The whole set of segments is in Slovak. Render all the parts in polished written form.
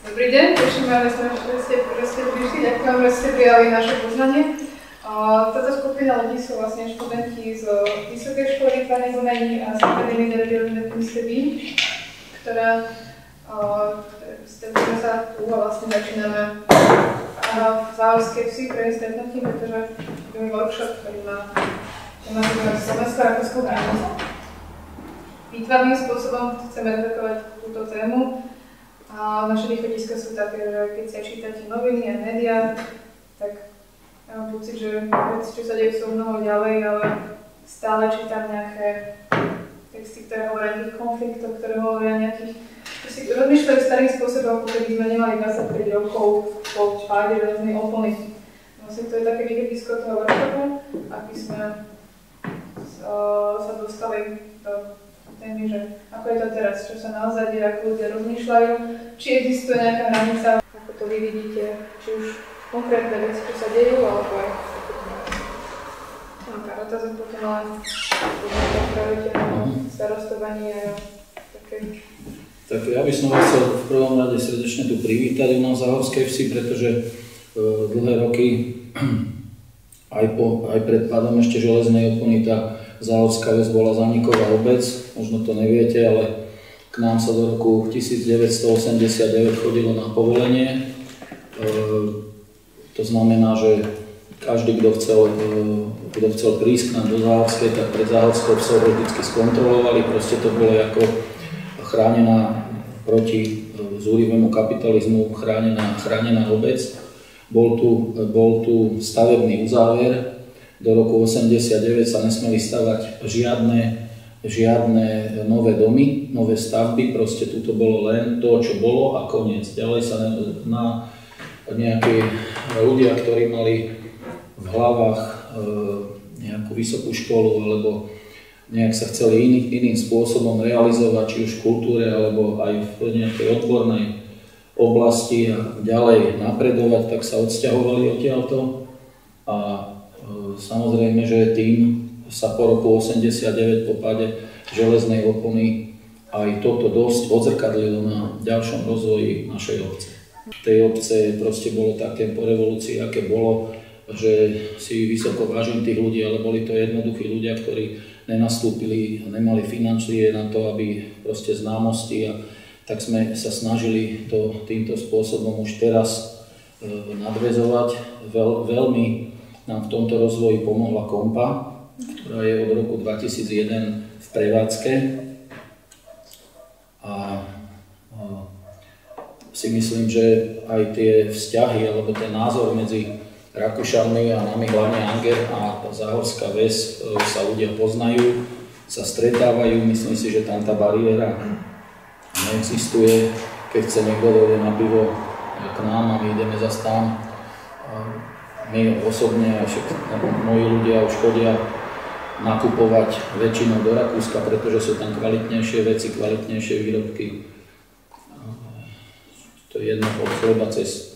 Dobrý deň, teším sa, že ste prišli, ďakujem, že ste prijali naše pozvanie. Táto skupina ľudí sú vlastne študenti z Vysokej školy výtvarných umení a z Akadémie de Kunstebí, ktorá sa tu a vlastne začíname v Záhorskej vsi pre stretnutí, pretože budeme workshop, ktorý má Slovensko-Rakúsku hranicu. Výtvarným spôsobom chceme edukovať túto tému. A naše východiska sú také, že keď sa čítate noviny a médiá, tak ja mám pocit, že veci, čo sa dejú, sú mnoho ďalej, ale stále čítam nejaké texty, ktoré hovoria o nejakých konfliktoch, ktoré hovoria o nejakých... Rozmýšľajú starým spôsobom, ako keby sme nemali 25 rokov po páde železnej opony. Vlastne to je také východisko toho workshopu, aby sme sa dostali do témy, že ako je to teraz, čo sa naozaj deje, ako ľudia rozmýšľajú, či existuje nejaká hranica, ako to vy vidíte, či už konkrétne veci, čo sa dejú, alebo aj pár otázok potom, ale pravíte o starostovaní a také. Tak ja by som vás chcel v prvom rade srdečne tu privítať u nás v Záhorskej vsi, pretože dlhé roky aj pred pádom ešte železnej opony tá Záhorská ves bola zaniková obec, možno to neviete, ale k nám sa do roku 1989 chodilo na povolenie. To znamená, že každý, kto chcel prísť k nám do Záhorskej, tak pred Záhorskou vsou vždycky skontrolovali. Proste to bolo ako chránená proti zúrivému kapitalizmu, chránená obec. Bol tu stavebný uzáver. Do roku 1989 sa nesmeli stavať žiadne nové domy, nové stavby, proste tuto bolo len to, čo bolo a koniec. Ďalej sa na nejakí ľudia, ktorí mali v hlavách nejakú vysokú školu alebo nejak sa chceli iným spôsobom realizovať, či už v kultúre alebo aj v nejakej odbornej oblasti a ďalej napredovať, tak sa odsťahovali odtiaľto. A samozrejme, že tým sa po roku 1989 po páde železnej opony aj toto dosť odzrkadlilo na ďalšom rozvoji našej obce. Tej obce proste bolo také po revolúcii, aké bolo, že si vysoko vážim tých ľudí, ale boli to jednoduchí ľudia, ktorí nenastúpili, nemali financie na to, aby proste známosti, a tak sme sa snažili to týmto spôsobom už teraz nadväzovať. Veľmi nám v tomto rozvoji pomohla Kompa, ktorá je od roku 2001 v prevádzke. A si myslím, že aj tie vzťahy, alebo ten názor medzi Rakúšanmi a nami, hlavne Anger a Záhorská ves, sa ľudia poznajú, sa stretávajú. Myslím si, že tam tá bariéra neexistuje. Keď chce niekto dojde na pivo k nám a my ideme zas tam. My osobne, moji ľudia už chodia nakupovať väčšinou do Rakúska, pretože sú tam kvalitnejšie veci, kvalitnejšie výrobky. To je jedno od chleba cez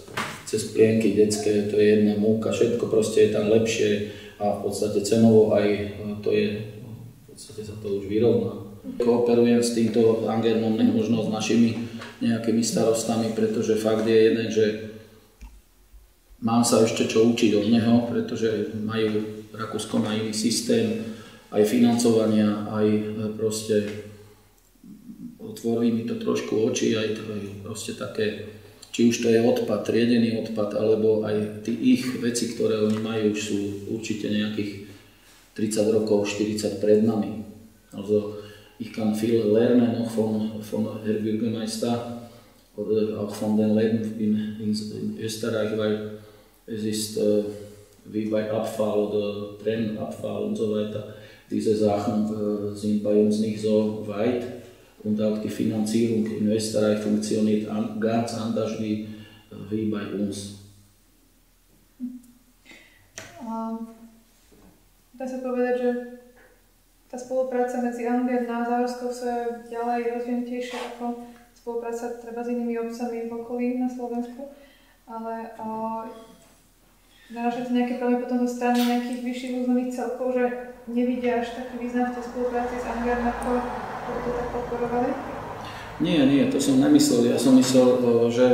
plienky detské, to je jedna múka, všetko proste je tam lepšie a v podstate cenovo aj to je, v podstate sa to už vyrovná. Kooperujem s týmto Angernom, možno s našimi nejakými starostami, pretože fakt je jeden, že mám sa ešte čo učiť od neho, pretože Rakúsko má iný systém aj financovania, aj proste otvorí mi to trošku oči, aj proste také, či už to je odpad, triedený odpad, alebo aj ich veci, ktoré oni majú, už sú určite nejakých 30 rokov, 40 pred nami. Also, ich kann viel lernen noch von Herr Bürgermeister oder auch von den Leben in Österreich, weil es ist wie bei Abfall oder Trennabfall und so weiter. Diese Sachen sind bei uns nicht so weit und auch die Finanzierung in Österreich funktioniert ganz anders wie bei uns. Dá sa povedať, že tá spolupráca medzi Anger a Záhorskou je ďalej rozvinutejšia ako spolupráca treba s inými obcami v okolí na Slovensku, ale narážate nejaké problémy potom zo strany nejakých vyšších územných celkov, že nevidia až taký význam v tej spolupráci s Angerem, ako to tak podporovali? Nie, to som nemyslel. Ja som myslel, že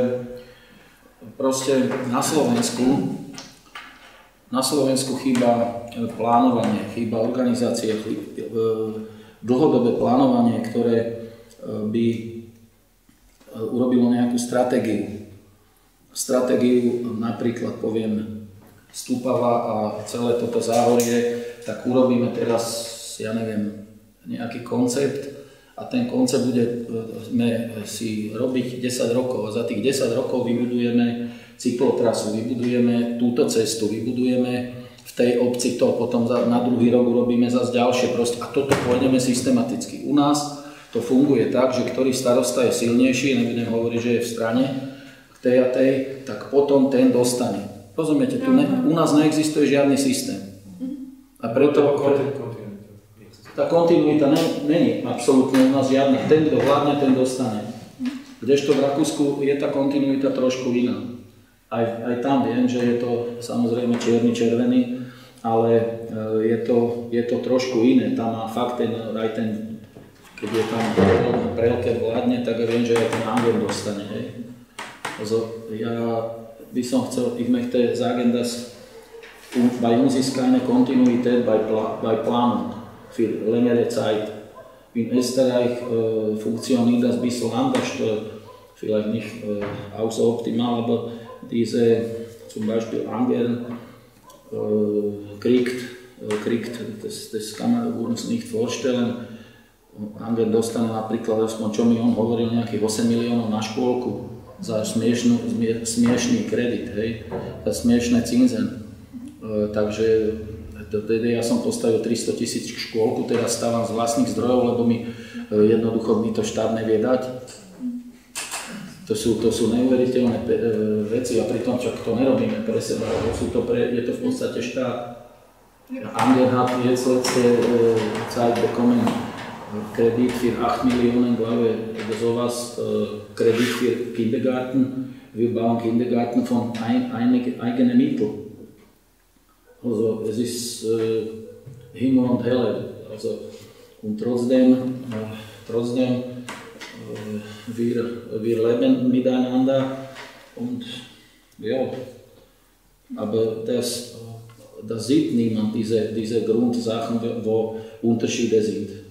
proste na Slovensku chýba plánovanie, chýba organizácia, dlhodobé plánovanie, ktoré by urobilo nejakú stratégiu. Stratégiu napríklad poviem Stupava a celé toto záhorie, tak urobíme teraz, ja neviem, nejaký koncept a ten koncept budeme si robiť 10 rokov a za tých 10 rokov vybudujeme cyklotrasu, vybudujeme túto cestu, vybudujeme v tej obci to, potom na druhý rok urobíme zase ďalšie proste a toto pôjdeme systematicky. U nás to funguje tak, že ktorý starosta je silnejší, nebudem hovoriť, že je v strane tej a tej, tak potom ten dostane. Rozumiete, u nás neexistuje žiadny systém. A preto tá kontinuita není absolútne u nás žiadna. Ten, kto vládne, ten dostane. Kdežto v Rakúsku je tá kontinuita trošku iná. Aj tam viem, že je to samozrejme čierny-červený, ale je to trošku iné. Tam má fakt aj ten, keď je tam Prelker vládne, tak viem, že aj ten Anger dostane. Hej. Ja by som chcel, ich möchte sagen, dass bei uns ist keine Kontinuität bei Planung für längere Zeit. In Österreich funktioniert das ein bisschen anders, vielleicht nicht auch so optimal, aber diese zum Beispiel Angern kriegt, das kann man uns nicht vorstellen. Angern dostane napríklad, aspoň čo mi on hovoril, nejakých 8 miliónov na škôlku za smiešný kredit, hej, za smiešné cinzen. Takže ja som postavil 300 000 škôlku, teraz stávam z vlastných zdrojov, lebo jednoducho mi to štát nevie dať. To sú neuveriteľné veci a pritom čak to nerobíme pre seba, je to v podstate štát. Anger hat jetzt letzte Zeit bekommen Kredit für 8 Millionen, glaube ich, oder sowas, Kredit für Kindergarten. Wir bauen Kindergarten von eigenen Mitteln. Also es ist Himmel und Hölle. Also, und trotzdem wir leben miteinander und ja, aber das sieht niemand, diese Grundsachen, wo Unterschiede sind.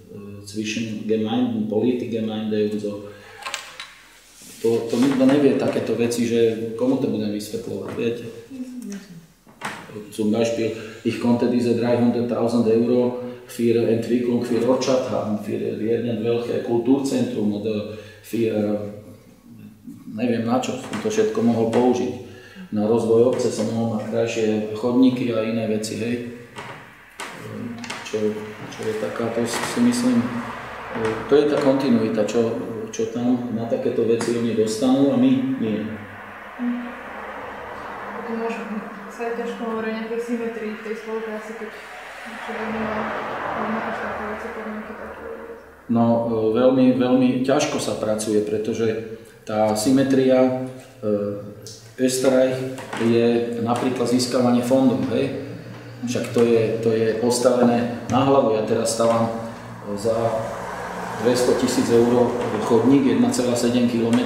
Zwischen Gemeinden, Politikgemeinde und so. To nikto nevie takéto veci, že komu to budem vysvetľovať, viete? Zum Beispiel, ich konnte diese 300.000 Euro für Entwicklung für Ortschaft haben, für irgendwelche Kulturzentrum oder für, neviem na čo som to všetko mohol použiť. Na rozvoj obce som mohol mať krajšie chodníky a iné veci, hej. Čo je taká, to si myslím, to je tá kontinuita, čo tam na takéto veci oni dostanú a my nie. Potom sa ťažko hovorí o nejakej symetrii v tej spolupráci, keď človek nemá až také veci, podmienky také. No, veľmi ťažko sa pracuje, pretože tá symetria Österreich je napríklad získavanie fondov, hej? Však to je postavené na hlavu. Ja teraz stávam za 200 000 eur chodník 1,7 km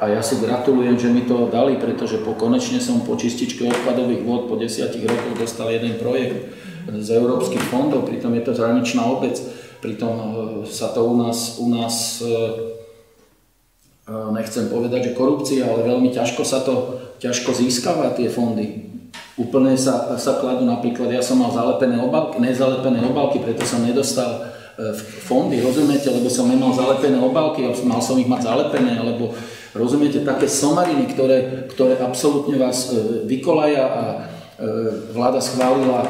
a ja si gratulujem, že mi to dali, pretože konečne som po čističke odpadových vôd po 10 rokoch dostal jeden projekt z európskych fondov, pritom je to hraničná obec, pritom sa to u nás nechcem povedať, že korupcia, ale veľmi ťažko získava tie fondy. Úplne sa kladú, napríklad ja som mal nezalepené obálky, preto som nedostal fondy, rozumiete, lebo som nemal zalepené obálky a mal som ich mať zalepené, alebo rozumiete, také somariny, ktoré absolútne vás vykolaja a vláda schválila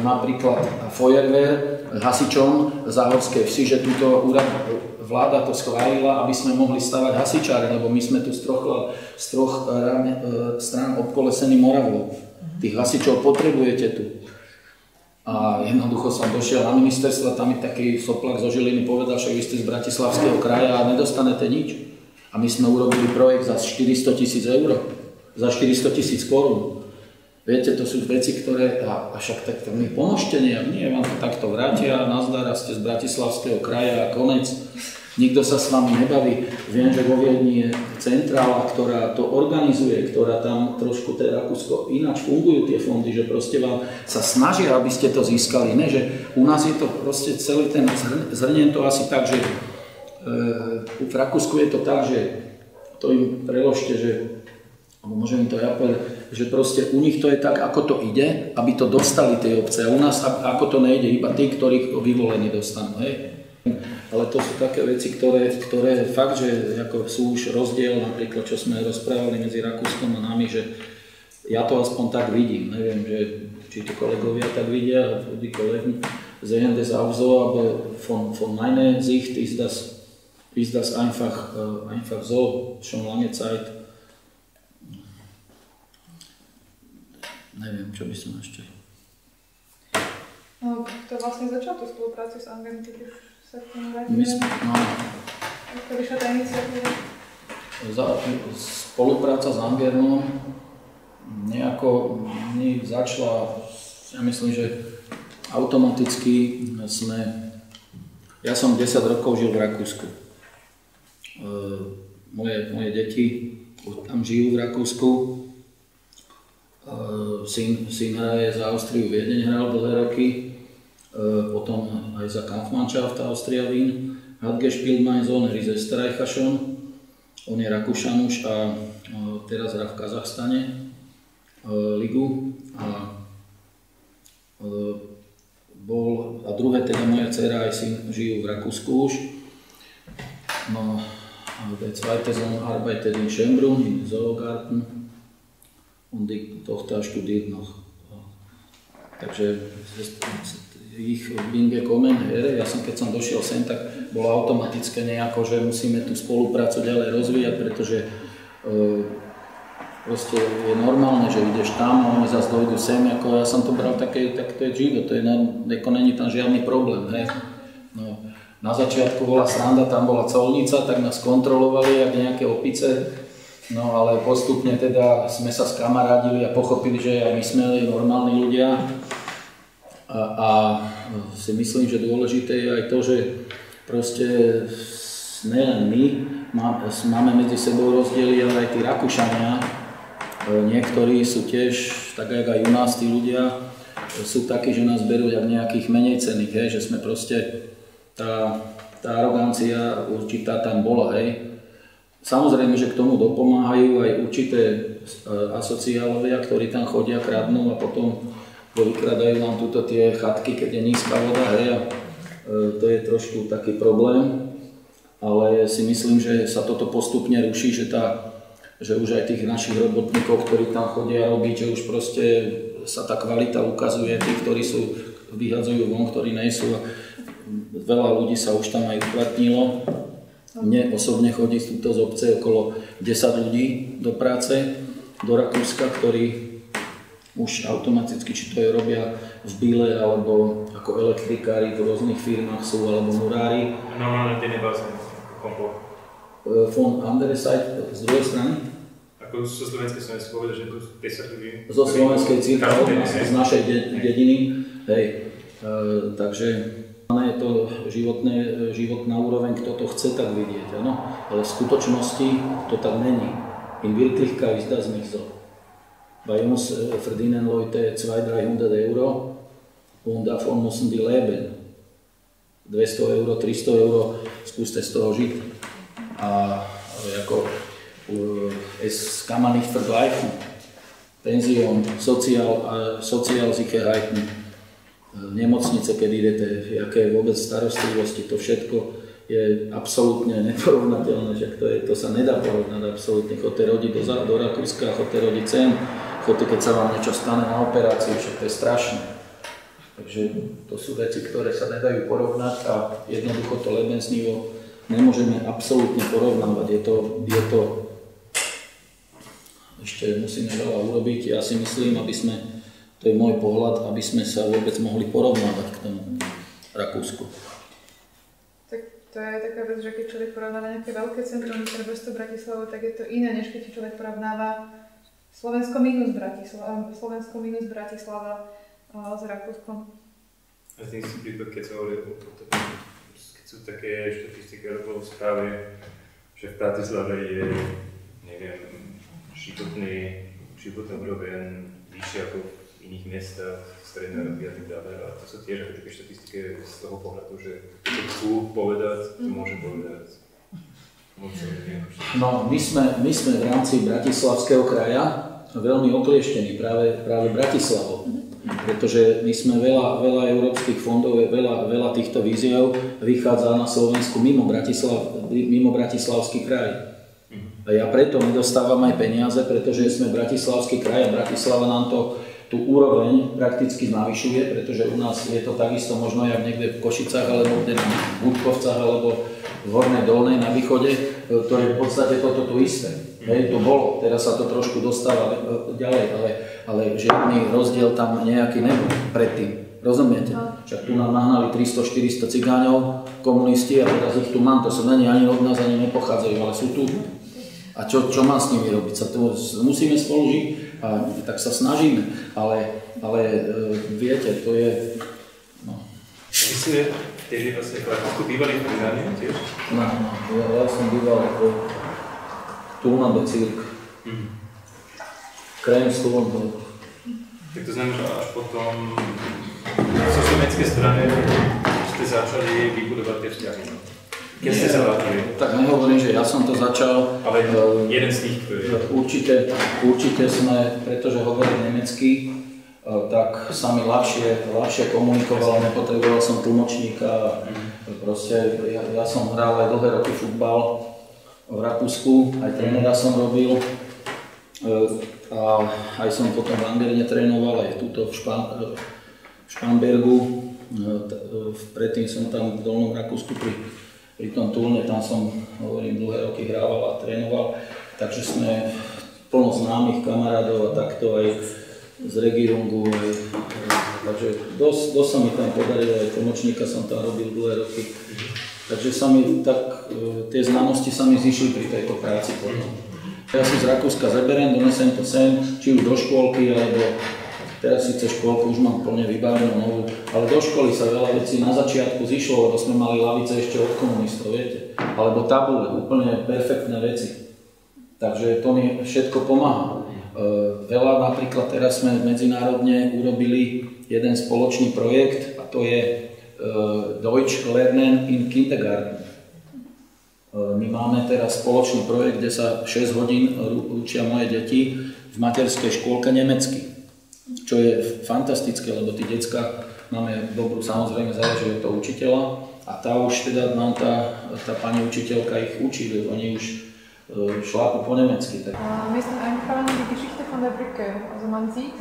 napríklad Feuerwehr hasičom Záhorskej vsi, že túto vláda to schválila, aby sme mohli stavať hasičáre, lebo my sme tu z troch strán obkolesení Moravou. Tých hasičov potrebujete tu. A jednoducho som došiel na ministerstvo a tam mi taký soplak zo Žiliny povedal, že vy ste z Bratislavského kraja a nedostanete nič. A my sme urobili projekt za 400 000 eur, za 400 000 korún. Viete, to sú veci, ktoré, a však tak mi pomôžte, nie vám to takto vrátia, nazdar, ste z Bratislavského kraja a konec. Nikto sa s vami nebaví. Viem, že vo Viedni je centrála, ktorá to organizuje, ktorá tam trošku Rakúsko ináč fungujú tie fondy, že proste vám sa snažia, aby ste to získali. Ne, že u nás je to proste celý ten, zhrniem to asi tak, že v Rakúsku je to tak, že to im preložte, že môžem im to ja povedať, že proste u nich to je tak, ako to ide, aby to dostali tie obce. A u nás ako to nejde, iba tí, ktorí vyvolení dostanú. Hej. Ale to sú také veci, ktoré fakt, že ako sú už rozdiel, napríklad, čo sme rozprávali medzi Rakúskom a nami, že ja to aspoň tak vidím. Neviem, že, či to kolegovia tak vidia, die Kollegen sehen das auch so, aber von meiner Sicht ist das einfach so, schon lange Zeit. Neviem, čo by som ešte... No, kto vlastne začal tú spoluprácu s Angern, keď už sa k tomu vrátime? Ako vyšla tá iniciatíva? Spolupráca s Angernom nejako začala, ja myslím, že automaticky sme... Ja som 10 rokov žil v Rakúsku. Moje deti tam žijú v Rakúsku. Syn hraje za Austriu, Viedeň hral dlhé roky, potom aj za Kampfmannschaft Austria Wien, hat gespielt mein Sohn, er ist Österreicher schon, on je Rakúšan už a teraz hrá v Kazachstane ligu a druhé teda moja dcera aj syn žijú v Rakúsku už. No, der zweite Sohn arbeitet in Schönbrunn, im Zoogarten. Und die Tochter studiert noch. Takže ich bin gekommen her. Keď som došiel sem, tak bolo automatické nejako, že musíme tú spoluprácu ďalej rozvíjať, pretože proste je normálne, že ideš tam a oni zase dojdu sem. Ako ja som to bral také, tak to je život, ako není tam žiadny problém. Hej. No, na začiatku bola sranda, tam bola colnica, tak nás kontrolovali, jak nejaké opice. No ale postupne teda sme sa skamarádili a pochopili, že aj my sme normálni ľudia a si myslím, že dôležité je aj to, že proste nielen my máme medzi sebou rozdiely, ale aj tí Rakúšania. Niektorí sú tiež, tak aj u nás tí ľudia, sú takí, že nás berú jak nejakých menej cenných, hej, že sme proste, tá arogancia určitá tam bola, hej. Samozrejme, že k tomu dopomáhajú aj určité asociálovia, ktorí tam chodia, kradnú a potom vykradajú nám túto tie chatky, keď je nízka voda, hej, a to je trošku taký problém, ale si myslím, že sa toto postupne ruší, že už aj tých našich robotníkov, ktorí tam chodia robiť, že už proste sa tá kvalita ukazuje, tí, ktorí sú, vyhadzujú von, ktorí nejsú a veľa ľudí sa už tam aj uplatnilo. Mne osobne chodí túto z obce okolo 10 ľudí do práce, do Rakúska, ktorí už automaticky, či to je robia v Bíle, alebo ako elektrikári v rôznych firmách sú, alebo murári. Normálne tie nebázne, kompo. Von andere Seite, z druhej strany? Ako zo slovenskej som povedal, že tu 10 ľudí. Zo slovenskej církve, z našej dediny, hej, takže je to životná úroveň, kto to chce tak vidieť, ano? Ale v skutočnosti to tak není. In Wirklichkeit ist das nicht so. Bei uns verdienen Leute 200-300 Euro und davon müssen die leben. 200 Euro, 300 Euro, skúste z toho žiť. A jako, es kann man nicht vergleichen. Pension, Sozialsicherheiten, nemocnice, keď idete, aké je vôbec starostlivosti, to všetko je absolútne neporovnateľné, že to sa nedá porovnať absolútne. Chodte rodiť do Rakúska, chodte rodiť sem, chodte, keď sa vám niečo stane na operácii, však to je strašné. Takže to sú veci, ktoré sa nedajú porovnať a jednoducho to lebensnivo nemôžeme absolútne porovnávať. Je to ešte musíme veľa urobiť. Ja si myslím, aby sme, to je môj pohľad, aby sme sa vôbec mohli porovnávať k tomu Rakúsku. Tak to je taká vec, že keď človek porovnáva nejaké veľké centrum, ktoré mesto Bratislavu, tak je to iné, než keď človek porovnáva Slovensko minus Bratislava s Rakúskom. A tým si prípad, keď sa hovorí o sú také štatistiky alebo správy, že v Bratislave je, neviem, životná úroveň vyššia ako v iných mestách, strednej Európy a tak ďalej. A to sú tiež také štatistiky z toho pohľadu, že keď chcú povedať, to môže povedať. No, my sme v rámci Bratislavského kraja veľmi oklieštení práve Bratislavou, pretože my sme veľa európskych fondov, veľa týchto víziev vychádza na Slovensku mimo Bratislavský kraj. A ja preto my dostávam aj peniaze, pretože sme Bratislavský kraj a Bratislava nám tú úroveň prakticky navyšuje, pretože u nás je to takisto možno jak niekde v Košicách, alebo v Budkovcach, alebo v Hornej Dolnej na východe, to je v podstate toto tu isté. Hej, to bolo, teraz sa to trošku dostáva ďalej, ale žiadny rozdiel tam nejaký nebol predtým. Rozumiete? Však tu nám nahnali 300-400 cigáňov, komunisti, a teraz ich tu mám, to sú ani od nás ani nepochádzajú, ale sú tu. A čo mám s nimi robiť? Musíme spolu žiť, a tak sa snažíme, ale viete, to je... No. Vy ste vtedy vlastne v Rakúsku bývali v Pridáne tiež? No, ja som býval ako Tulna Bezirk. Krajem Slovenska. Tak to znamená, že až potom zo slovenskej strany ste začali vybudovať tie vzťahy. Keď ste sa vrátili? Tak nehovorím, že ja som to začal. Ale jeden z tých, ktorý... Určite sme, pretože hovorím nemecky, tak sa mi ľahšie komunikovalo, nepotreboval som tlmočníka. Proste ja som hral aj dlhé roky futbal v Rakúsku, aj trénera som robil. A aj som potom v Angerine trénoval, aj tuto v Špambergu. Predtým som tam v Dolnom Rakúsku pri tom Tulne, tam som, hovorím, dlhé roky hrával a trénoval. Takže sme plno známych kamarádov a takto aj z Regierungu. Takže dosť sa mi tam podarilo, aj tlmočníka som tam robil dlhé roky. Takže sa mi tak, tie znalosti sa mi zišli pri tejto práci potom. Ja si z Rakúska zeberiem, donesem to sem, či už do škôlky, alebo teraz síce škôlku už mám plne vybavenú novú, ale do školy sa veľa vecí na začiatku zišlo, lebo sme mali lavice ešte od komunistov, viete, alebo tabule, úplne perfektné veci. Takže to mi všetko pomáha. Veľa, napríklad teraz sme medzinárodne urobili jeden spoločný projekt, a to je Deutsch Lernen in Kindergarten. My máme teraz spoločný projekt, kde sa 6 hodín učia moje deti v materskej škôlke nemecky. Čo je fantastické, lebo tí decka, máme dobrú, samozrejme záleží od toho učiteľa, a tá už teda nám tá pani učiteľka ich učí, oni už šlapu po nemecky. Tak. Mir ist eingefallen die Geschichte von der Brücke. Also man sieht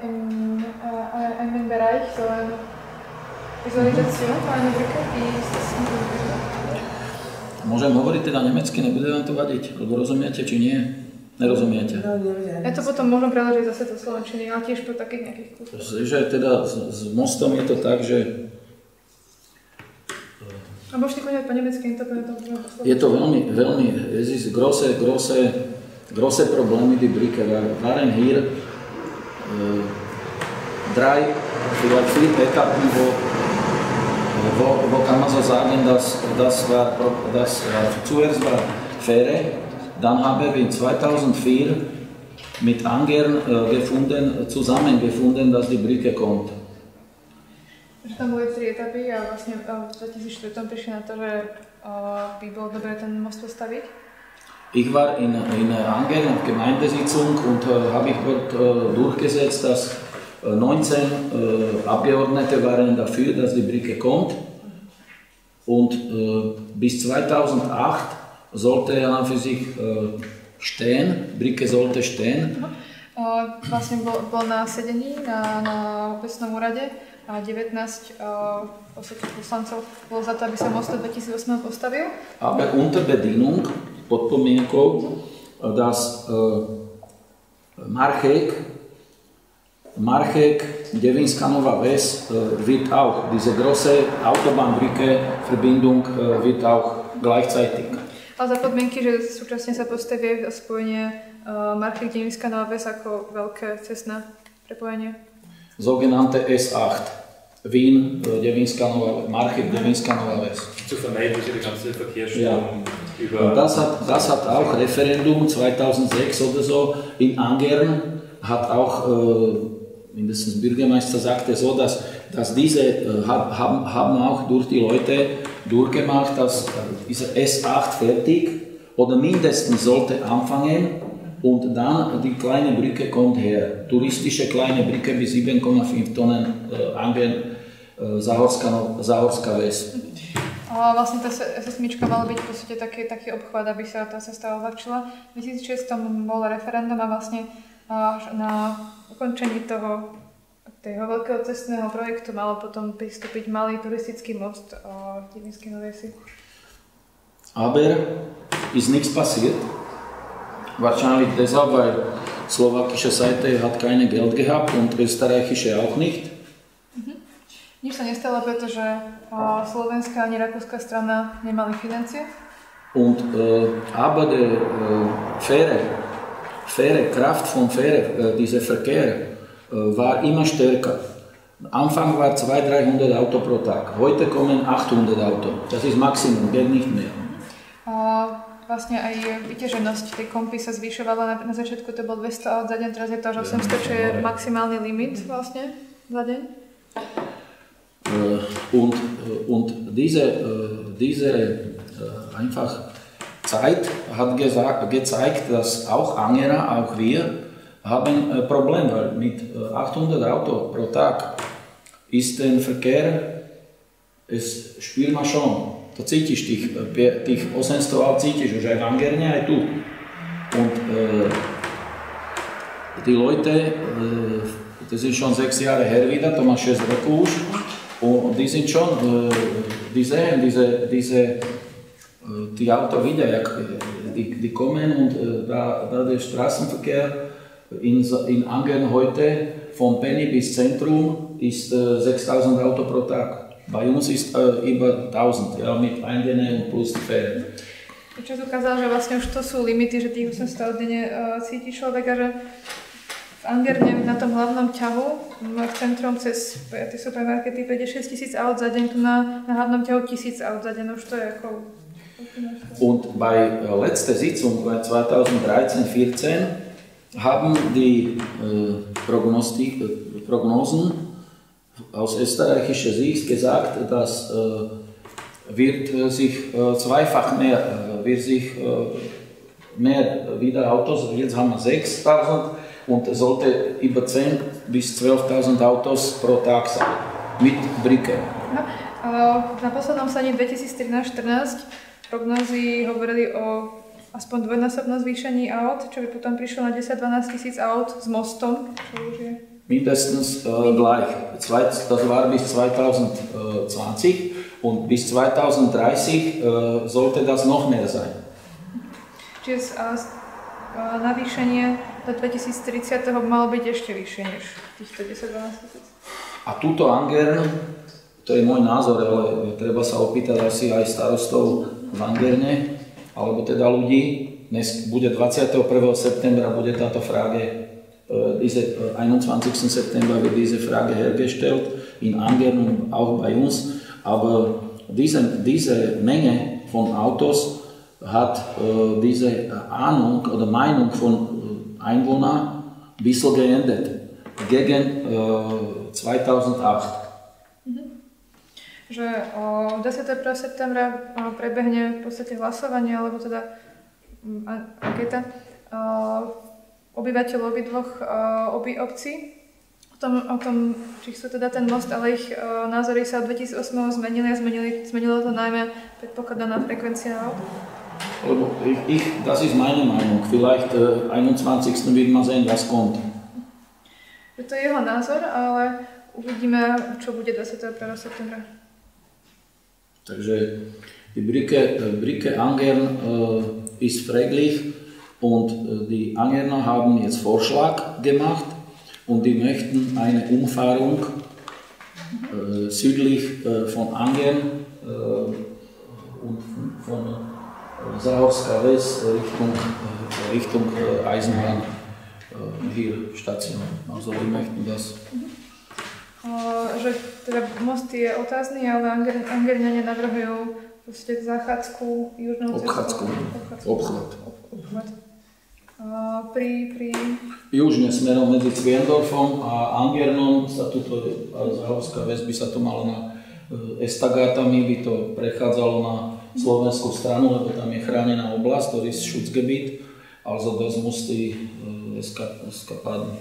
im Bereich so eine Visualisation von einer Brücke, die ist das Môžem hovoriť teda nemecky, nebude vám to vadiť? Lebo rozumiete, či nie? Nerozumiete? Ja to potom môžem preložiť zase do slovenčiny, ale tiež po takých nejakých kúsoch. Že teda s mostom je to tak, že... A môžete povedať po nemecky, to poviem po slovensku. Je to veľmi, es ist große Probleme, die Brücke waren hier drei, vielleicht 4 Etappen, wo kann man so sagen, das war zuerst war Fähre, dann haben wir in 2004 mit Angern zusammengefunden, dass die Brücke kommt. Že tam boli 3 etapy a vlastne v 2004 prišli na to, že by bolo dobré ten most postaviť. Ich war in Angern auf Gemeindesitzung und habe ich dort durchgesetzt, dass 19 Abgeordnete waren dafür, dass die Brücke kommt, und bis 2008 sollte er für sich stehen, Brücke sollte stehen. Vlastne bol na sedení na obecnom úrade a 19 poslancov bolo za to, aby sa most do 2008 postavil. Aber unter Bedingung, pod podmienkou, dass Marchek, Devinská Nová Ves wird auch, diese große Autobahnbrücke Verbindung wird auch gleichzeitig. Ale za podmienky, že súčasne sa postaví spojenie Marchek, Devinská Nová Ves ako veľké cestné prepojenie. Sogenannte S8. Wien, Marching, Devinská Nová Ves. Zu vermeiden, dass der ganze Verkehrsstrom Ja. über... Das hat auch Referendum 2006 oder so in Angern, hat auch mindestens Bürgermeister sagte so, dass diese haben auch durch die Leute durchgemacht, dass diese S8 fertig oder mindestens sollte anfangen und dann die kleine Brücke kommt her. Touristische kleine Brücke bis 7,5 Tonnen Angern, Záhorská Ves. Vlastne tá sesmička mala byť v podstate taký obchvat, aby sa tá cesta uľahčila. V 2006 bolo referendum a vlastne na ukončení toho veľkého cestného projektu malo potom pristúpiť malý turistický most v Devinskej Novej Vsi. Aber ist nichts passiert. Wahrscheinlich deshalb, weil slowakische Seite hat keine Geld gehabt und österreichische auch nicht. Nič sa nestalo, pretože slovenská ani rakúska strana nemali financie. Und aber der Kraft von Fähre, dieser Verkehr war immer stärker. Am Anfang war 200-300 Auto pro Tag. Heute kommen 800 Auto. Das ist Maximum, geht nicht mehr. Vlastne aj vyťaženosť tej kompy sa zvyšovala. Na začiatku to bolo 200 aut za deň, teraz je to až 800, čo je maximálny limit vlastne za deň. Und diese einfach Zeit hat gezeigt, dass auch Angerer, auch wir, haben ein Problem, weil mit 800 Auto pro Tag ist der Verkehr, es spürt man schon, to cítiš, tých 800 aut cítiš už aj v Angerne, aj tu. Und die Leute, das ist schon 6 Jahre her wieder, to má 6 rokov už, und die sind schon, die sehen die Auto wieder, die kommen und da der Straßenverkehr in Angern heute von Penny bis Zentrum ist 6000 Auto pro Tag. Bei uns ist über 1000, ja, mit Eingänge und plus die Fähre. Čo ukázalo, že vlastne už to sú limity, že tých 800 denne cíti človek a že v Angerne na tom hlavnom ťahu v centrum cez tie supermarkety prejde 6000 aut za deň, tu na hlavnom ťahu 1000 aut za deň, už to je ako... Und bei letzter Sitzung, bei 2013-14, haben die Prognosen aus österreichischer Sicht gesagt, dass wird sich zweifach mehr, mehr wieder Autos, jetzt haben wir 6000 und sollte über 10.000 bis 12.000 Autos pro Tag sein, mit Brücke. Na poslednom saní 2013-14 prognózy hovorili o aspoň dvojnásobnom zvýšení aut, čo by potom prišlo na 10-12 tisíc aut s mostom, čo už je... Mindestens gleich. Das war bis 2020 und bis 2030 sollte das noch mehr sein. Čiže navýšenie do 2030 malo byť ešte vyššie než týchto 10-12 tisíc. A túto Angern, to je môj názor, ale treba sa opýtať asi aj starostov v Angerne, alebo teda ľudí. Dnes bude 21. septembra, bude táto Frage, 21. September wird diese Frage hergestellt, in Angern und auch bei uns. Aber diese Menge von Autos hat diese Ahnung oder Meinung von Einwohnern ein bisschen geändert, gegen 2008. Že 21. septembra prebehne v podstate hlasovanie, alebo teda anketa obyvateľov obi obcí o tom, či chcú teda ten most, ale ich názory sa od 2008 zmenili a zmenilo to najmä predpokladaná frekvencia aut. Das ist meine Meinung. Vielleicht 21. wird man sehen, was kommt. To je jeho názor, ale uvidíme, čo bude 21. septembra. Takže die Brücke Angern ist fraglich und die Angerner haben jetzt Vorschlag gemacht und die möchten eine Umfahrung südlich von Angern und von Záhorská Ves Richtung Eisenbahn hier Station. Also wir möchten das. že teda most je otázny, ale Angerňania navrhujú proste záchádzku južnou cestou. Obchvat. Južne smerom medzi Cviendorfom a Angernom sa tuto Záhorská Ves by sa to malo na estagátami, by to prechádzalo na slovenskú stranu, lebo tam je chránená oblasť, ktorý je Schutzgebiet, also das muss die Eskapaden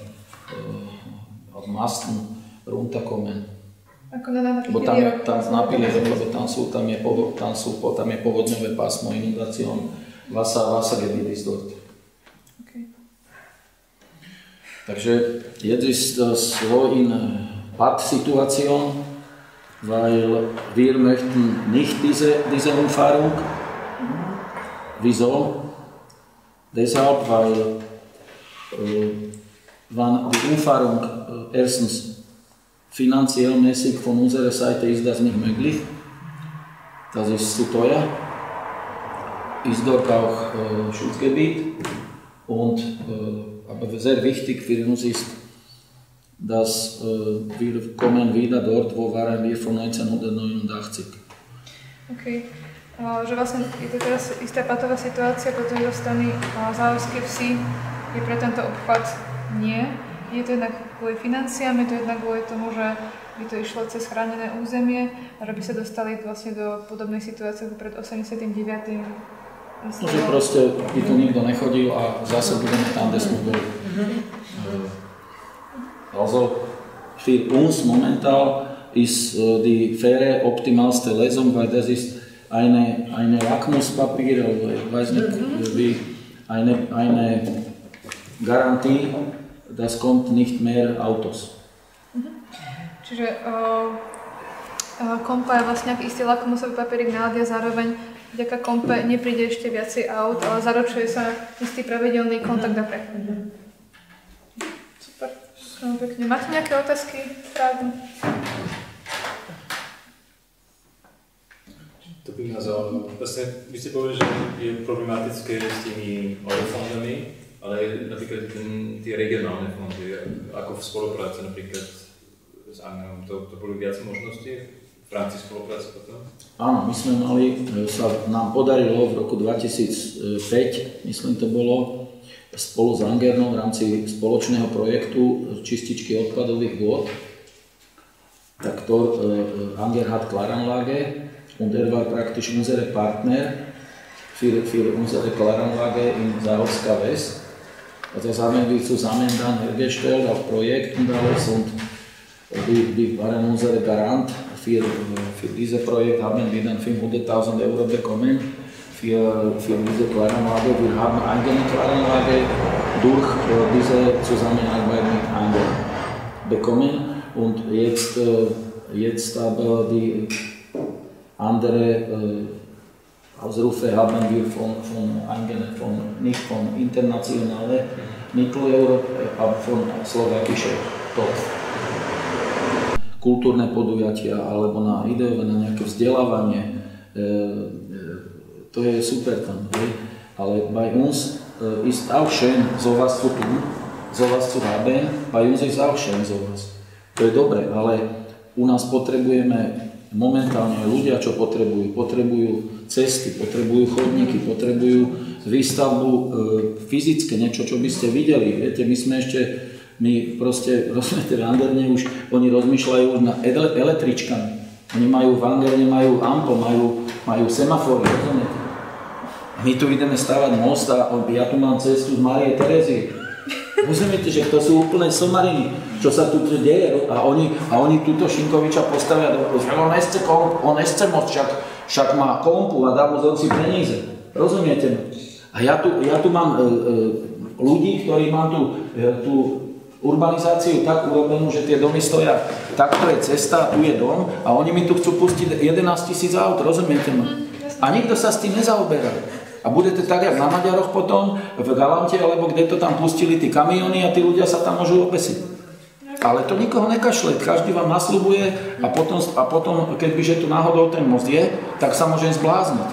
aus Masten runterkommen. Bo tam na pilieroch, lebo tam je povodňové pásmo, Inundation, Wassergebiet ist dort. Okay. Takže jetzt ist das so in Pattsituation, weil wir möchten nicht diese Umfahrung. Wieso? Deshalb, weil die Umfahrung erstens finanziell mäßig von unserer Seite ist das nicht möglich. Das ist zu teuer. Ist dort auch Schutzgebiet. Aber sehr wichtig für uns ist, dass wir kommen wieder dort, wo waren wir von 1989. Okay. Že vlastne je to teraz istá patová situácia, pretože zo strany Záhorskej Vsi je pre tento obchvat nie. Je to jednak kvôli financiám, je to jednak kvôli tomu, že by to išlo cez chránené územie a že by sa dostali vlastne do podobnej situácie ako pred 89. Že proste by tu nikto nechodil a zase budeme tam, kde sme boli. Also für uns momentan ist die Fähre optimalste Lösung, weil das ist eine Lackmuspapier, oder ich weiß nicht wie, eine Garantie, das kommt nicht mehr Autos. Čiže kompa je vlastne aký istý lakmusový papierik nálady a zároveň vďaka kompe nepríde ešte viacej aut, ale zaručuje sa istý pravidelný kontakt a prechod. Super, pekne. Máte nejaké otázky? Právne? To by mňa zaujímalo. Vlastne, vy ste povedali, že je problematické s tými eurofondami, ale napríklad tie regionálne fondy, ako v spolupráci napríklad s Angliom, to boli viac možností v rámci spolupráce potom? Áno, my sme mali, nám podarilo v roku 2005, myslím to bolo, spolu s Angernom v rámci spoločného projektu čističky odpadových vôd, tak to Anger hat Klaranlage und war praktisch unser Partner für unsere Klaranlage in Záhorská Ves. Also das haben wir zusammen dann hergestellt auf Projekt und alles und die waren unsere Garant für dieses Projekt, haben wir dann 500.000 € bekommen für diese Klaranlage. Wir haben eigene Klaranlage durch diese Zusammenarbeit mit Anger bekommen und jetzt aber die andere Ausrufe haben wir nicht von internationalen Mitteleurope, aber von slowakischen Topf. Kultúrne podujatia alebo na ideové, na nejaké vzdelávanie, to je super tam, ale bei uns ist auch schön sowas zu tun, sowas zu haben, bei uns ist auch schön sowas. To je dobre, ale u nás potrebujeme momentálne ľudia, čo potrebujú cesty, potrebujú chodníky, potrebujú výstavbu fyzické, niečo, čo by ste videli. Viete, my proste, rozumiete, v Angerne už, oni rozmýšľajú už nad električkami. Oni majú v Angerne, majú ampo, majú semafory, rozumiete. My tu ideme stavať most a ja tu mám cestu z Márie Terezie. Rozumiete, že to sú úplne somariny, čo sa tu deje a oni túto Šinkoviča postavia, on nechce moc, však má kompu a dá mu zonci peníze. Rozumiete? A ja tu mám ľudí, ktorí mám tú urbanizáciu tak urobenú, že tie domy stoja, takto je cesta, tu je dom a oni mi tu chcú pustiť 11 000 aut, rozumiete ma? A nikto sa s tým nezaoberá. A budete tak, jak na Maďaroch potom, v Galante, alebo kde to tam pustili tí kamióny a tí ľudia sa tam môžu obesiť. Ale to nikoho nekašle, každý vám nasľubuje a potom, keďže tu náhodou ten most je, tak sa môžem zblázniť.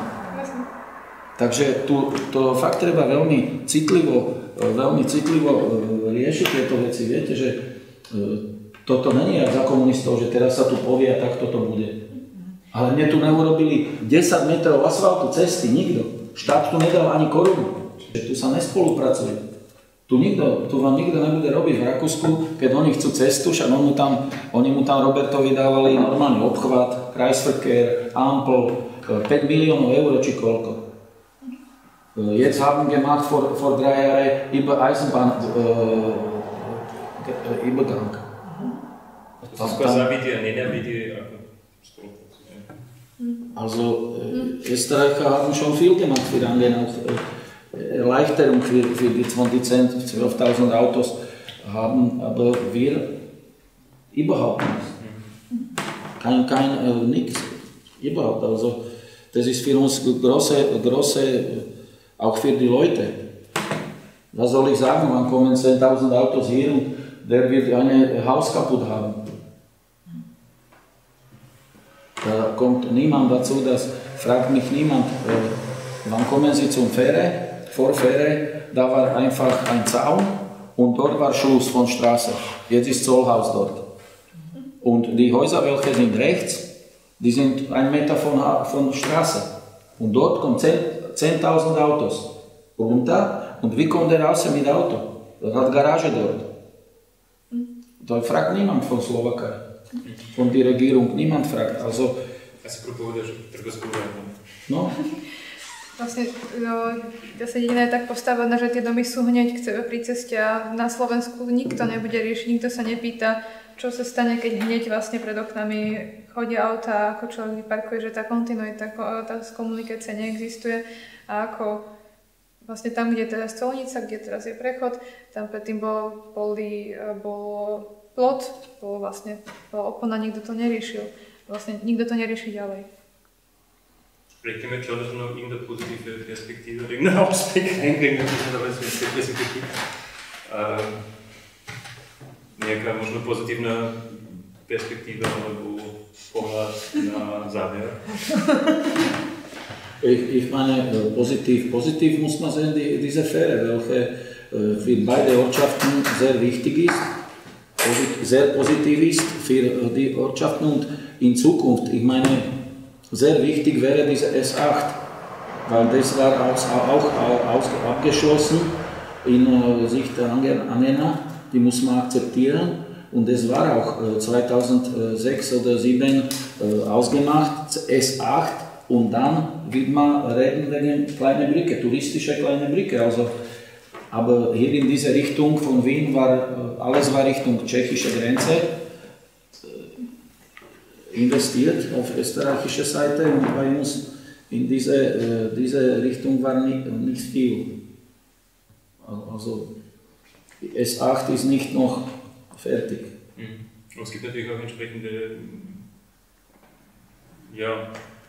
Takže to fakt treba veľmi citlivo riešiť tieto veci. Viete, že toto není jak za komunistov, že teraz sa tu povie a tak toto bude. Ale mne tu neurobili 10 metrov asfaltu, cesty, nikto. Štát tu nedal ani korunu. Tu sa nespolupracuje. Tu vám nikto nebude robiť v Rakúsku, keď oni chcú cestu, však oni mu tam Robertovi dávali normálny obchvat, Kreisverkehr, Ampel, 5 miliónov eur či koľko. Jetzt haben gemacht vor 3 Jahren über Eisenbahn Übergang. To sú skôr zabití a nenabití ako spolupracujú. Also Österreicher haben schon viel gemacht für auch Erleichterung für die 12.000 Autos haben, aber wir überhaupt nicht. Kein nichts. Überhaupt. Also das ist für uns große, auch für die Leute. Was soll ich sagen, man kommen 10.000 Autos hier und der wird ein Haus kaputt haben. Da kommt niemand dazu, fragt mich niemand, wann kommen Sie zum Fähre? Vor Fähre, da war einfach ein Zaun und dort war Schluss von Straße. Jetzt ist Zollhaus dort. Und die Häuser, welche sind rechts, die sind 1 Meter von Straße. Und dort kommen 10.000 Autos runter. Und wie kommt der raus mit Auto? Er hat Garage dort. Da fragt niemand von Slowakei. Von der Regierung, niemand fragt. Also, no. Vlastne zase jediné je tak postavené, že tie domy sú hneď pri ceste a na Slovensku nikto nebude riešiť, nikto sa nepýta, čo sa stane, keď hneď vlastne pred oknami chodia auta, ako človek vyparkuje, že tá kontinuita, tá komunikácia neexistuje a ako vlastne tam, kde je teraz colnica, kde teraz je prechod, tam predtým bol plot, bola opona, nikto to neriešil. Vlastne nikto to nerieši ďalej. Vielleicht können wir schauen, dass wir noch irgendeine positive Perspektive, irgendeinen Ausblick reinkriegen, aber es ist wirklich nejaká možno pozitívna perspektíva alebo pohľad na záver. Ich meine, positiv muss man sehen, diese Fähre, welche für beide Ortschaften sehr wichtig ist, sehr positiv ist für die Ortschaften und in Zukunft, ich meine, sehr wichtig wäre diese S8, weil das war auch abgeschlossen in Sicht der Angena, die muss man akzeptieren und es war auch 2006 oder 2007 ausgemacht, S8 und dann wird man reden wegen kleine Brücke, touristische kleine Brücke, also, aber hier in diese Richtung von Wien alles war Richtung tschechische Grenze, investiert auf österreichischer Seite und bei uns in diese Richtung war nicht viel. Also S8 ist nicht noch fertig. Aber es gibt natürlich auch entsprechende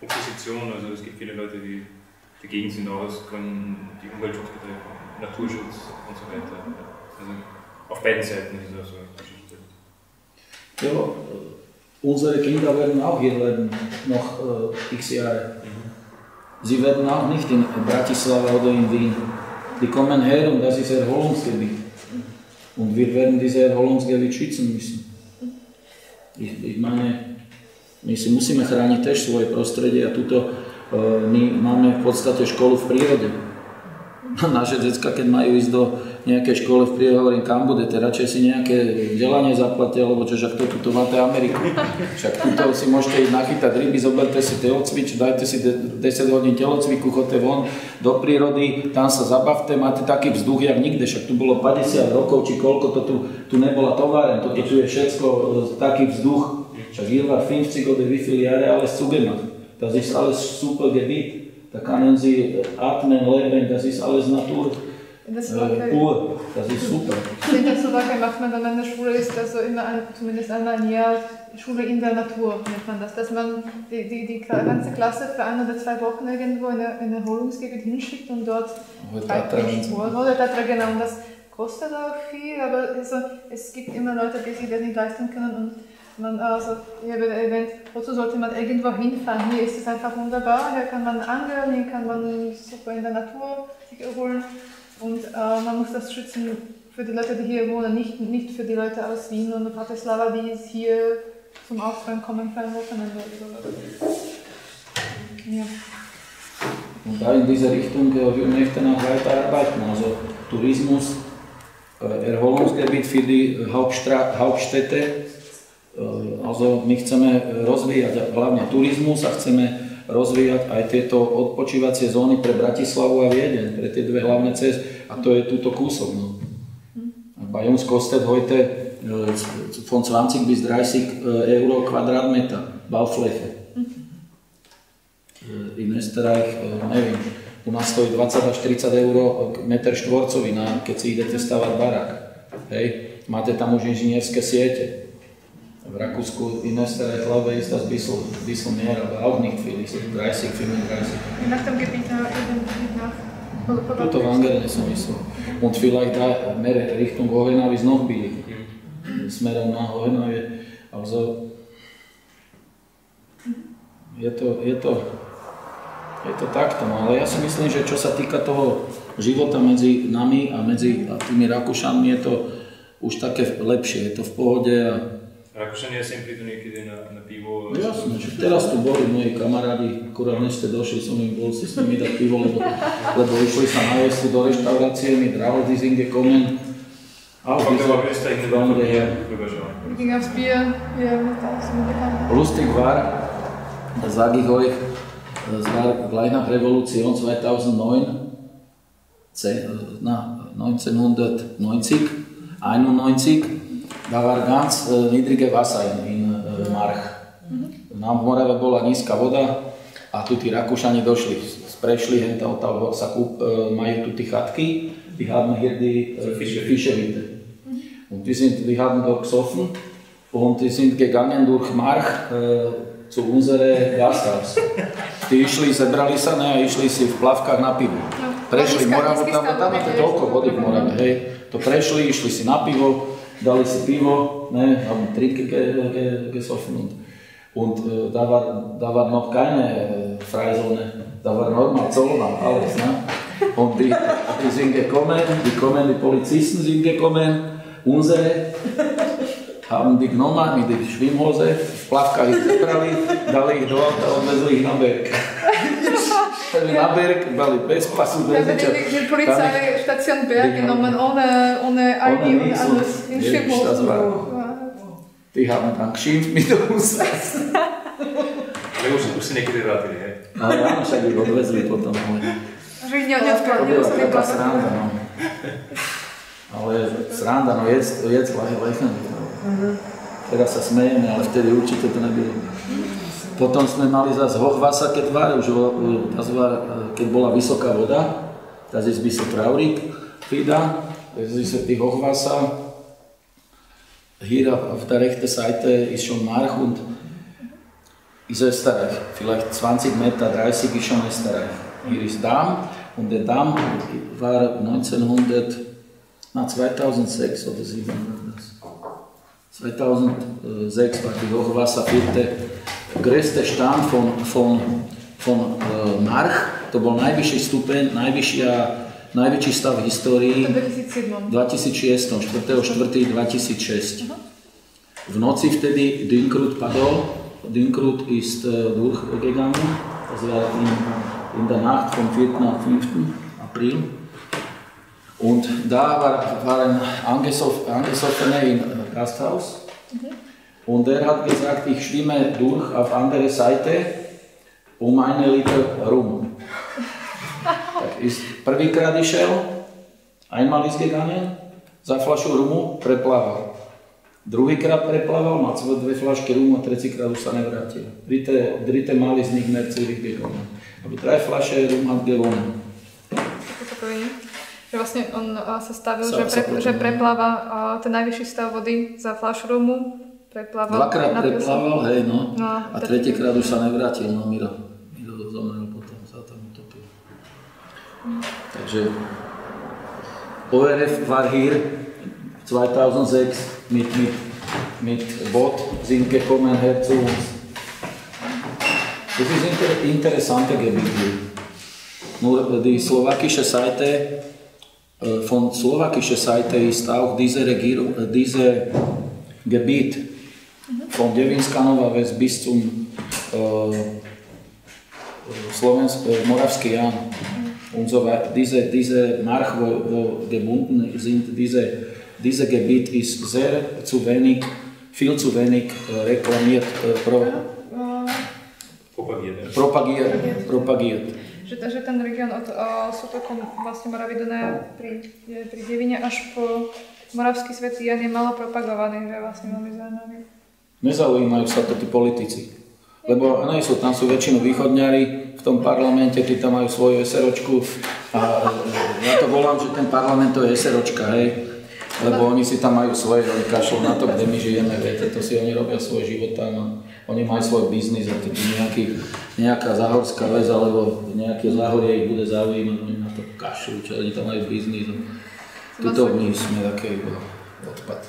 Opposition, also es gibt viele Leute, die dagegen sind, auch die Umweltschutz betreffen, Naturschutz und so weiter. Also auf beiden Seiten ist das so eine Geschichte. Ja, unsere Kinder werden auch hier bleiben, noch x Jahre. Sie werden auch nicht in Bratislava oder in Wien. Die kommen her und das ist Erholungsgebiet. Und wir werden dieses Erholungsgebiet schützen müssen. Ich meine, my si musíme chrániť tiež svoje prostredie a tuto my máme v podstate školu v prírode. Naše decka, keď majú ísť do nejakej školy v prírode, hovorím, kam budete, radšej si nejaké vzdelanie zaplatia, lebo čože to tuto máte Ameriku. Však tuto si môžete ísť nachytať ryby, zoberte si telocvič, dajte si 10 hodín telocviku, chodte von do prírody, tam sa zabavte, máte taký vzduch, jak nikde, však tu bolo 50 rokov, či koľko to tu nebola továren, toto tu je všetko taký vzduch. Však hier war 50 oder wie viele Jahre alles zugemacht. Das ist alles super Gebiet. Da können Sie atmen, leben, das ist alles Natur pur, das ist super. In der Slowakei macht man, wenn man in der Schule ist, also immer zumindest einmal im Jahr Schule in der Natur, nennt man das. Dass man die ganze Klasse für 1 oder 2 Wochen irgendwo in ein Erholungsgebiet hinschickt und dort oder Tatra, genau. Und das kostet auch viel, aber es gibt immer Leute, die sich das nicht leisten können. Und ich habe erwähnt, wozu sollte man irgendwo hinfahren? Hier ist es einfach wunderbar, hier kann man angeln, hier kann man super in der Natur sich erholen und man muss das schützen für die Leute, die hier wohnen, nicht für die Leute aus Wien und Bratislava, die hier zum Ausfallen kommen für ein Wochenende oder so. Ja. Und da in diese Richtung wir möchten auch weiterarbeiten. Also Tourismus, Erholungsgebiet für die Hauptstädte. Also my chceme rozvíjať hlavne turizmus a chceme rozvíjať aj tieto odpočívacie zóny pre Bratislavu a Viedeň, pre tie dve hlavné cesty. A to je túto kúsok. No. Bei uns kostet heute von 20 bis 30 Euro Quadratmeter Baufläche. In Österreich, neviem, u nás stojí 20 až 30 euro meter štvorcový, keď si idete stavať barák. Hej. Máte tam už inžinierské siete. V Rakúsku in Österreich, glaube ich, ist das bisschen mehr, aber auch nicht viel, ist 30, 35. Nach dem Gebiet nach Tuto v Angerne som myslel. Und vielleicht da mehr Richtung Hohenau ist noch billig. Smerom na Hohenau je, also je to takto, no, ale ja si myslím, že čo sa týka toho života medzi nami a medzi tými Rakúšanmi, je to už také lepšie, je to v pohode a Rakúšania sem prídu niekedy na pivo? Jasne, že teraz tu boli moji kamarádi, akurát než ste došli, som im bol si s nimi dať pivo, lebo išli sa najesť do reštaurácie, mi draho, die sind gekommen. Ging aufs Bier, ja, mit auch Lustig war, sage ich euch, das war gleich nach Revolution 2009, 1990, 91, da war ganz niedrige Wasser in March. Na Morave bola nízka voda a tu tí Rakúšani došli, prešli, majú tu die chatky, die haben hier die Fischewitte. Und die haben dort gesoffen und die sind gegangen durch March zu unserem Gasthaus. Die išli, zebrali sa a išli si v plavkách na pivo. Prešli Moravu, tam je toľko vody v Morave, hej. To prešli, išli si na pivo, dali si pivo, ne, haben Trinke gesoffen und da war noch keine Freizone, da war normal Zollmann, alles, ne. Und die sind gekommen, die Polizisten sind gekommen, unsere, haben die genommen mit der Schwimmhose, v plavkách ich zebrali, dali ich do auta a odvezli ich na Berg. Na Berg, dali bez pasu, bez ničoho. Die Polizeistation Berg genommen, ohne Aldi und alles, in Schwimmhosen. Die haben dann geschimpft mit uns. Ale už si niekedy vrátili, hej? Ale áno, však ich odvezli potom. Že ich neodkladili. To byla taká sranda, no. Ale sranda, no jedz lechem. Teraz sa smejeme, ale vtedy určite to nebylo. Potom sme mali zase Hochwasser, keď bola vysoká voda. Das ist ein bisschen traurig wieder. Das ist die Hochwasser. Hier auf der rechten Seite ist schon March und ist Österreich. Vielleicht 20 Meter, 30 ist schon Österreich. Hier ist Damm und der Damm war 2006 oder 2007. 2006 war die Hochwasser größte Stand von March. To bol najvyšší stupeň, najväčší stav v histórii 2006, 4.4.2006. V noci vtedy Dünkrut padol. Dünkrut ist durchgegangen. Das war in der Nacht vom 4. auf 5. April. Und da waren Angesoffene im Gasthaus. Und er hat gesagt, ich schwimme durch auf andere Seite 1 Liter Rum. Prvýkrát išiel, einmal ist gegangen, za fľašu rumu preplaval. Druhýkrát preplaval, mal 2 fľašky rumu a tretíkrát už sa nevrátil. Dritte Mal ist nicht mehr zurückgekommen. Aber 3 Flasche Rum hat gewonnen. Že vlastne on sa stavil, že prepláva ten najvyšší stav vody za fľašu rumu. Dvakrát preplával, hej, no. A tretíkrát už sa nevrátil, no Miro zomrel potom, sa tam utopil. Takže ORF war hier 2006 mit Boot sind gekommen her zu uns. Das ist interessante Gebiet hier. Nur die slowakische Seite von slowakischer Seite ist auch diese Gebiet von Devinská Nová Ves bis zum Moravský Jan und so weiter. Diese Mark, wo gebunden sind, diese Gebiet ist viel zu wenig reklamiert, propagiert. Že ten región od sútokom vlastne Moravy Dunaja pri Devine až po Moravský Svätý Jan je málo propagovaný, že je vlastne veľmi zaujímavý. Nezaujímajú sa to tí politici, lebo tam sú väčšinou východňari v tom parlamente, tí tam majú svoju SROčku a ja to volám, že ten parlament to je SROčka, hej. Lebo oni si tam majú svoje, oni kašľú na to, kde my žijeme, viete, to si oni robia svoj život tam, oni majú svoj biznis a to nejaká záhorská väz alebo nejaké záhorie ich bude zaujímať, oni na to kašľú, čo oni tam majú biznis. Tuto my sme také odpad.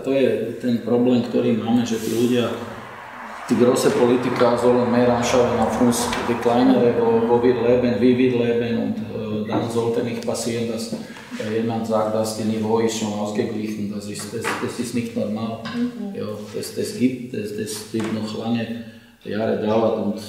To je ten problém, ktorý máme, že tí ľudia, die große Politiker sollen mehr anschauen auf uns, die kleinere, wo wir leben und dann sollte nicht passieren, dass jemand sagt, dass das Niveau ist schon ausgeglichen. Das ist nicht normal. Ja, das wird noch lange Jahre dauern.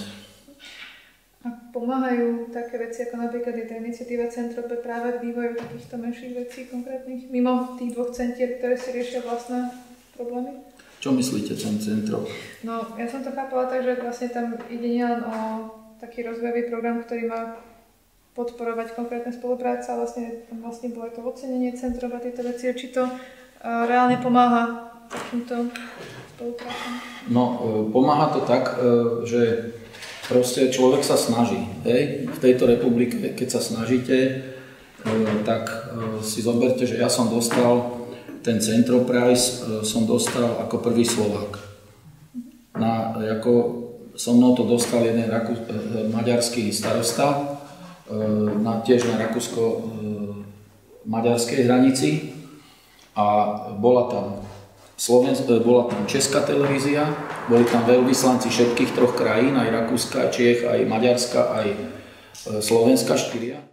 A pomáhajú také veci, ako napríklad je tá iniciatíva Centrope práve v vývoju takýchto menších vecí konkrétnych, mimo tých dvoch centier, ktoré si riešia vlastné problémy? Čo myslíte, ten centrum? No, ja som to chápala tak, že vlastne tam ide nielen o taký rozvojový program, ktorý má podporovať konkrétne spolupráce a vlastne bolo to ocenenie centrov a tieto veci, či to reálne pomáha takýmto spoluprácam? No, pomáha to tak, že proste človek sa snaží. Hej? V tejto republike, keď sa snažíte, tak si zoberte, že ja som dostal ten Centro Prize, som dostal ako prvý Slovák. So mnou to dostal jeden maďarský starosta, tiež na rakúsko-maďarskej hranici a bola tam Česká televízia, boli tam veľvyslanci všetkých troch krajín, aj Rakúska, Čiech, aj Maďarska, aj Slovenska, 4.